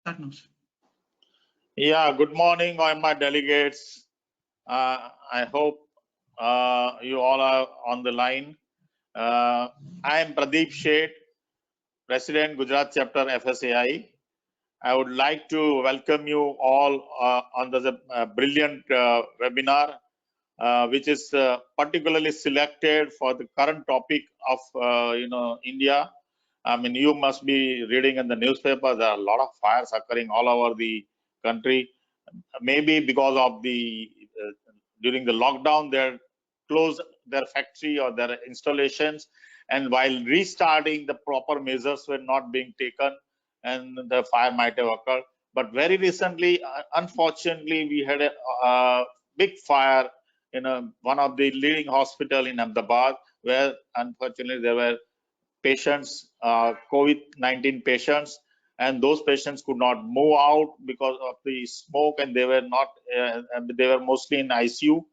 Start now, sir. Yeah, good morning, all my delegates. I hope you all are on the line. I am Pradeep Sheth, President, Gujarat Chapter FSAI. I would like to welcome you all on the brilliant webinar, which is particularly selected for the current topic of India. I mean, you must be reading in the newspaper. There are a lot of fires occurring all over the country. Maybe because of the during the lockdown, they closed their factory or their installations, and while restarting, the proper measures were not being taken, and the fire might have occurred. But very recently, unfortunately, we had a big fire in one of the leading hospital in Ahmedabad, where unfortunately there were patients, COVID-19 patients, and those patients could not move out because of the smoke, and they were not, they were mostly in ICU,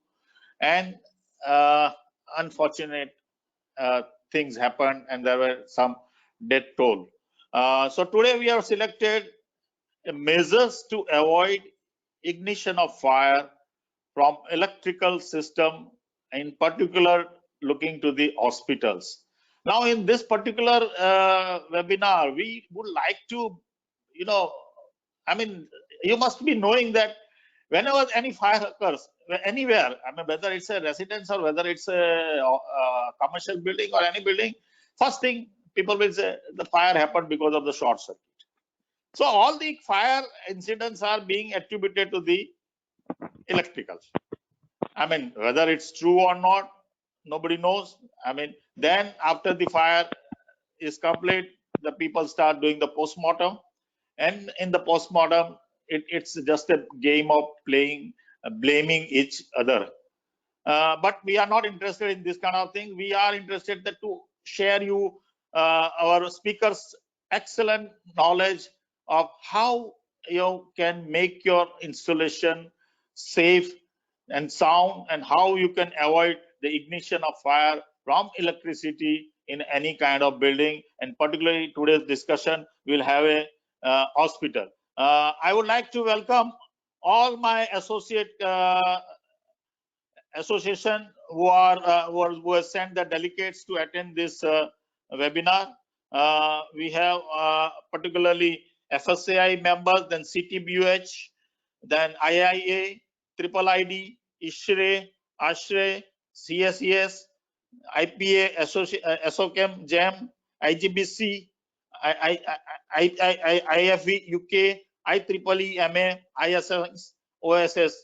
and unfortunate things happened, and there were some death toll. So today we have selected measures to avoid ignition of fire from electrical system, in particular looking to the hospitals. Now, in this particular webinar, we would like to, I mean, you must be knowing that whenever any fire occurs anywhere, I mean, whether it's a residence or whether it's a commercial building or any building, first thing people will say the fire happened because of the short circuit. So all the fire incidents are being attributed to the electricals. I mean, whether it's true or not, nobody knows. I mean, then after the fire is complete, the people start doing the postmortem, and in the postmortem, it's just a game of playing, blaming each other. But we are not interested in this kind of thing. We are interested to share you our speakers' excellent knowledge of how you can make your installation safe and sound, and how you can avoid the ignition of fire from electricity in any kind of building. And particularly today's discussion will have a hospital. I would like to welcome all my association who have sent the delegates to attend this webinar. We have particularly FSAI members, then CTBUH, then IIA, Triple ID, ISHRE, ASHRE, CSES, IPA, ASOCHEM, GEM, IGBC, IFE, UK, IEEE, MA, ISS, OSS.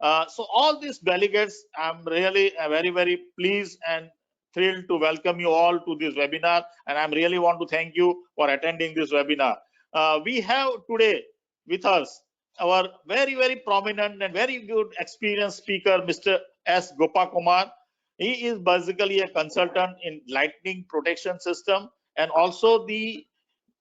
So all these delegates, I'm really very, very pleased and thrilled to welcome you all to this webinar, and I really want to thank you for attending this webinar. We have today with us our very, very prominent and very good experienced speaker, Mr. S. Gopakumar. He is basically a consultant in lightning protection system and also the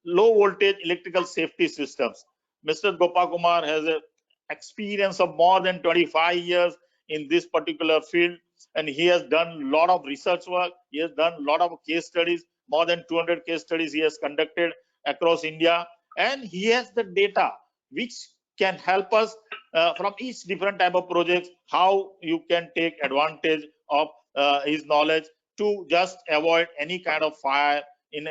low voltage electrical safety systems. Mr. Gopakumar has a experience of more than 25 years in this particular field, and he has done a lot of research work. He has done a lot of case studies, more than 200 case studies he has conducted across India, and he has the data which can help us from each different type of projects, how you can take advantage of his knowledge to just avoid any kind of fire in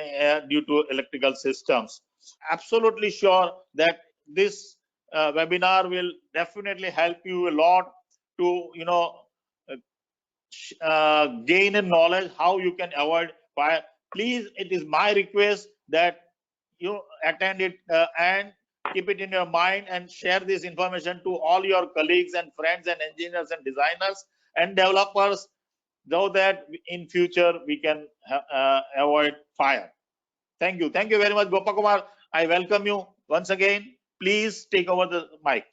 due to electrical systems. Absolutely sure that this webinar will definitely help you a lot to gain a knowledge how you can avoid fire. Please, it is my request that you attend it and keep it in your mind and share this information to all your colleagues and friends and engineers and designers and developers, so that in future we can avoid fire. Thank you very much, Gopakumar. I welcome you once again. Please take over the mic.